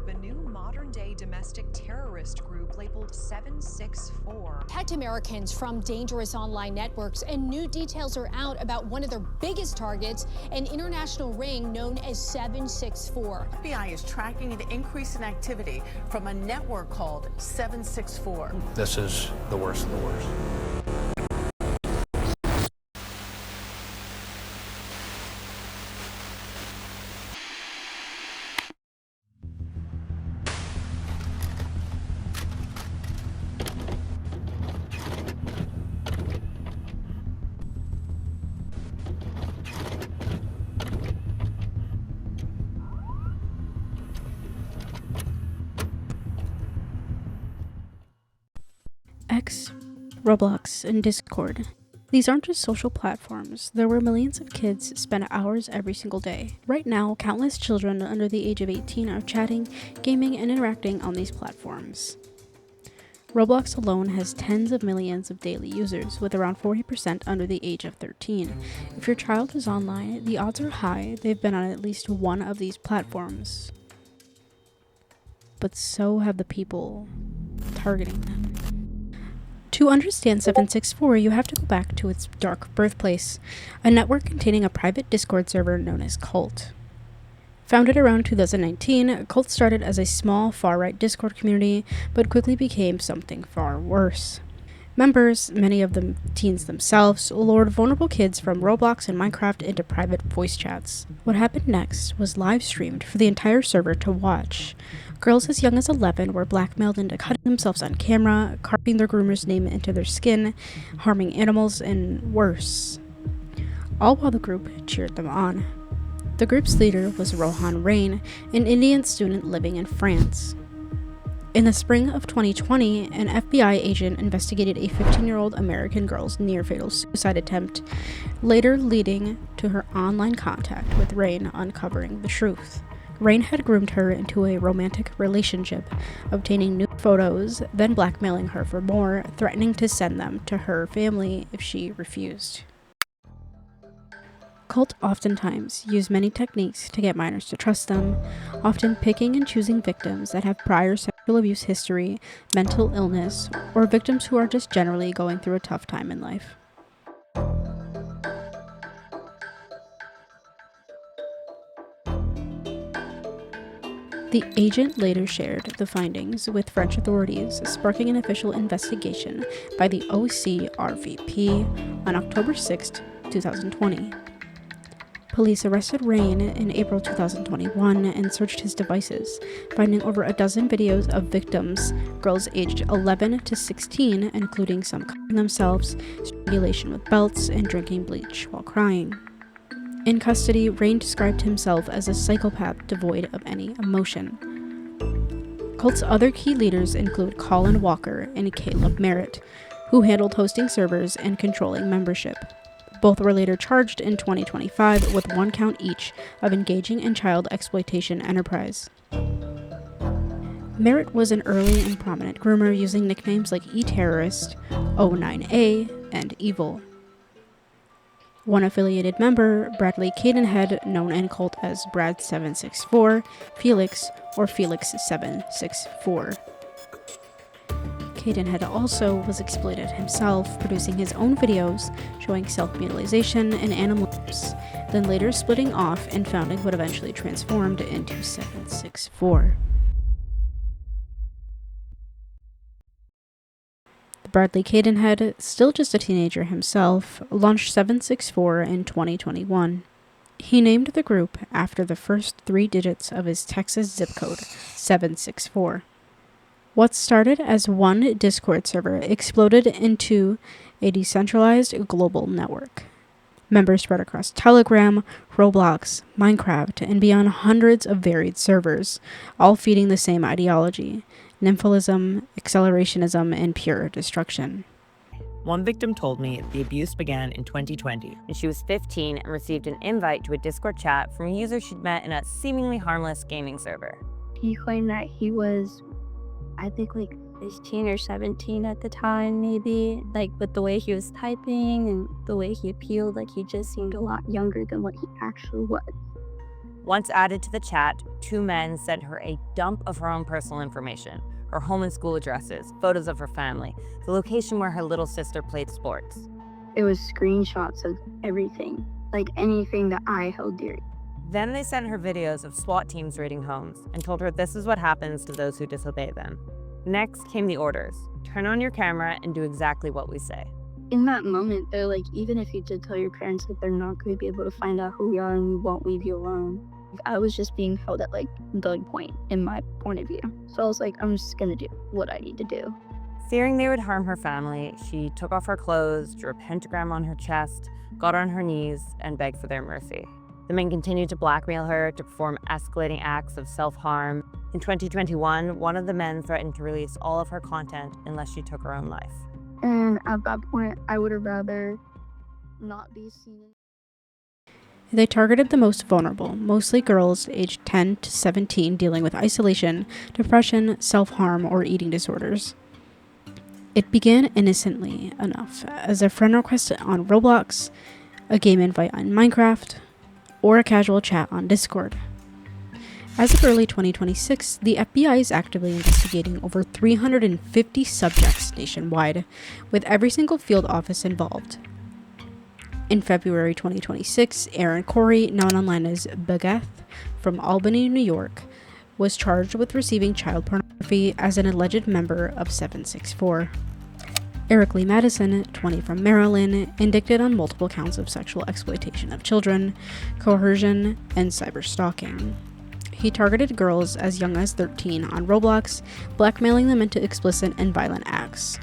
a new modern-day domestic terrorist group labeled 764. Protect Americans from dangerous online networks, and new details are out about one of their biggest targets, an international ring known as 764. FBI is tracking an increase in activity from a network called 764. This is the worst of the worst. X, Roblox, and Discord. These aren't just social platforms. They're where millions of kids spend hours every single day. Right now, countless children under the age of 18 are chatting, gaming, and interacting on these platforms. Roblox alone has tens of millions of daily users, with around 40% under the age of 13. If your child is online, the odds are high they've been on at least one of these platforms. But so have the people targeting them. To understand 764, you have to go back to its dark birthplace, a network containing a private Discord server known as Cult. Founded around 2019, Cult started as a small far-right Discord community, but quickly became something far worse. Members, many of them teens themselves, lured vulnerable kids from Roblox and Minecraft into private voice chats. What happened next was live-streamed for the entire server to watch. Girls as young as 11 were blackmailed into cutting themselves on camera, carving their groomer's name into their skin, harming animals, and worse. All while the group cheered them on. The group's leader was Rohan Rain, an Indian student living in France. In the spring of 2020, an FBI agent investigated a 15-year-old American girl's near-fatal suicide attempt, later leading to her online contact with Rain uncovering the truth. Rain had groomed her into a romantic relationship, obtaining nude photos, then blackmailing her for more, threatening to send them to her family if she refused. Cult oftentimes use many techniques to get minors to trust them, often picking and choosing victims that have prior sexual abuse history, mental illness, or victims who are just generally going through a tough time in life. The agent later shared the findings with French authorities, sparking an official investigation by the OCRVP on October 6, 2020. Police arrested Rain in April 2021 and searched his devices, finding over a dozen videos of victims, girls aged 11 to 16, including some cutting themselves, strangulation with belts, and drinking bleach while crying. In custody, Rain described himself as a psychopath devoid of any emotion. Cult's other key leaders include Colin Walker and Caleb Merritt, who handled hosting servers and controlling membership. Both were later charged in 2025 with 1 count each of engaging in child exploitation enterprise. Merritt was an early and prominent groomer using nicknames like E-Terrorist, O9A, and Evil. One affiliated member, Bradley Cadenhead, known in Cult as Brad764, Felix, or Felix764. Cadenhead also was exploited himself, producing his own videos showing self-mutilation and animal abuse, then later splitting off and founding what eventually transformed into 764. Bradley Cadenhead, still just a teenager himself, launched 764 in 2021. He named the group after the first 3 digits of his Texas zip code, 764. What started as one Discord server exploded into a decentralized global network. Members spread across Telegram, Roblox, Minecraft, and beyond hundreds of varied servers, all feeding the same ideology: nympholism, accelerationism, and pure destruction. One victim told me the abuse began in 2020. And she was 15 and received an invite to a Discord chat from a user she'd met in a seemingly harmless gaming server. He claimed that he was, I think, like 16 or 17 at the time, maybe. Like, with the way he was typing and the way he appealed, like he just seemed a lot younger than what he actually was. Once added to the chat, 2 men sent her a dump of her own personal information, her home and school addresses, photos of her family, the location where her little sister played sports. It was screenshots of everything, like anything that I held dear. Then they sent her videos of SWAT teams raiding homes and told her this is what happens to those who disobey them. Next came the orders. Turn on your camera and do exactly what we say. In that moment, they're like, even if you did tell your parents that they're not going to be able to find out who we are and we won't leave you alone. I was just being held at like gunpoint in my point of view. So I was like, I'm just going to do what I need to do. Fearing they would harm her family, she took off her clothes, drew a pentagram on her chest, got on her knees, and begged for their mercy. The men continued to blackmail her to perform escalating acts of self-harm. In 2021, one of the men threatened to release all of her content unless she took her own life. And at that point, I would have rather not be seen. They targeted the most vulnerable, mostly girls aged 10 to 17 dealing with isolation, depression, self-harm, or eating disorders. It began innocently enough as a friend request on Roblox, a game invite on Minecraft, or a casual chat on Discord. As of early 2026, the FBI is actively investigating over 350 subjects nationwide, with every single field office involved. In February 2026, Aaron Corey, known online as Baguette, from Albany, New York, was charged with receiving child pornography as an alleged member of 764. Eric Lee Madison, 20, from Maryland, indicted on multiple counts of sexual exploitation of children, coercion, and cyberstalking. He targeted girls as young as 13 on Roblox, blackmailing them into explicit and violent acts.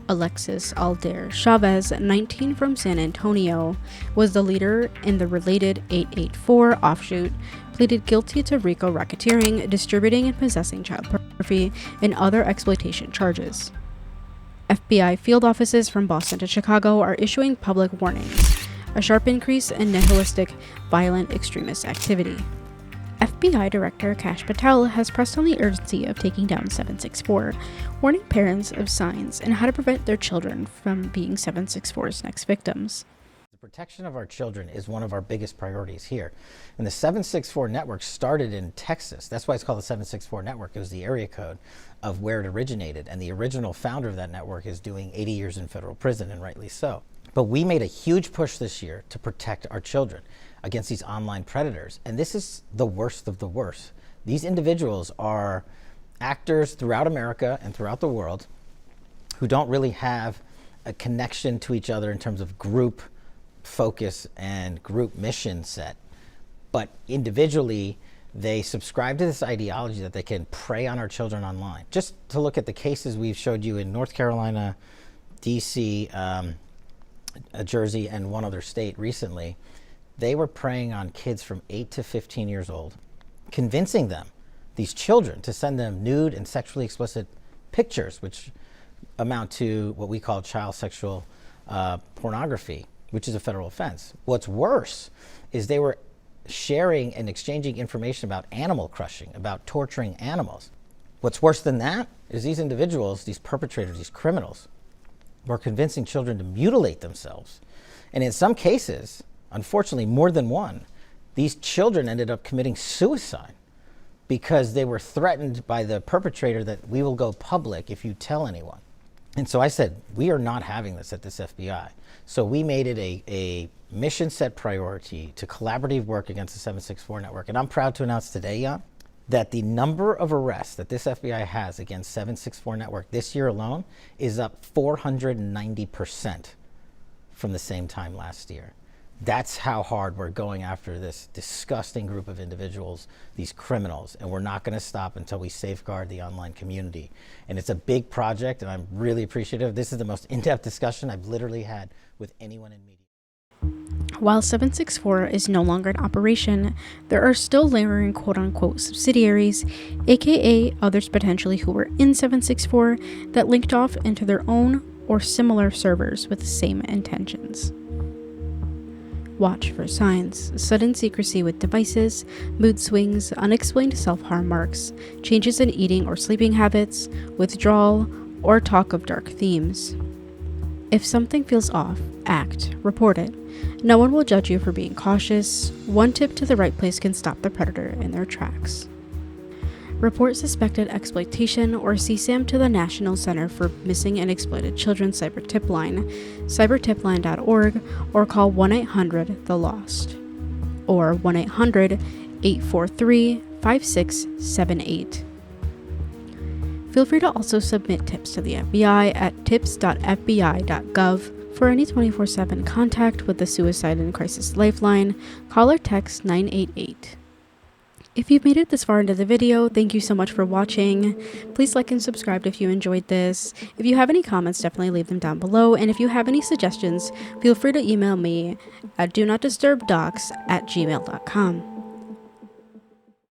Alexis Aldair Chavez, 19, from San Antonio, was the leader in the related 884 offshoot, pleaded guilty to RICO racketeering, distributing and possessing child pornography, and other exploitation charges. FBI field offices from Boston to Chicago are issuing public warnings, a sharp increase in nihilistic, violent extremist activity. FBI Director Kash Patel has pressed on the urgency of taking down 764, warning parents of signs and how to prevent their children from being 764's next victims. The protection of our children is one of our biggest priorities here. And the 764 network started in Texas. That's why it's called the 764 network. It was the area code of where it originated. And the original founder of that network is doing 80 years in federal prison, and rightly so. But we made a huge push this year to protect our children against these online predators. And this is the worst of the worst. These individuals are actors throughout America and throughout the world who don't really have a connection to each other in terms of group focus and group mission set. But individually, they subscribe to this ideology that they can prey on our children online. Just to look at the cases we've showed you in North Carolina, DC, Jersey, and one other state recently, they were preying on kids from 8 to 15 years old, convincing them, these children, to send them nude and sexually explicit pictures, which amount to what we call child sexual pornography, which is a federal offense. What's worse is they were sharing and exchanging information about animal crushing, about torturing animals. What's worse than that is these individuals, these perpetrators, these criminals, were convincing children to mutilate themselves. And in some cases, unfortunately more than one, these children ended up committing suicide because they were threatened by the perpetrator that we will go public if you tell anyone. And so I said, we are not having this at this FBI. So we made it a mission set priority to collaborative work against the 764 network. And I'm proud to announce today, Jan, that the number of arrests that this FBI has against 764 network this year alone is up 490% from the same time last year. That's how hard we're going after this disgusting group of individuals, these criminals, and we're not going to stop until we safeguard the online community. And it's a big project, and I'm really appreciative. This is the most in-depth discussion I've literally had with anyone in media. While 764 is no longer in operation, there are still lingering quote-unquote subsidiaries, aka others potentially who were in 764, that linked off into their own or similar servers with the same intentions. Watch for signs: sudden secrecy with devices, mood swings, unexplained self-harm marks, changes in eating or sleeping habits, withdrawal, or talk of dark themes. If something feels off, act, report it. No one will judge you for being cautious. One tip to the right place can stop the predator in their tracks. Report suspected exploitation or CSAM to the National Center for Missing and Exploited Children cyber tip line, cybertipline.org, or call 1-800-THE-LOST or 1-800-843-5678. Feel free to also submit tips to the FBI at tips.fbi.gov. For any 24/7 contact with the Suicide and Crisis Lifeline, call or text 988. If you've made it this far into the video, thank you so much for watching. Please like and subscribe if you enjoyed this. If you have any comments, definitely leave them down below. And if you have any suggestions, feel free to email me at donotdisturbdocs@gmail.com.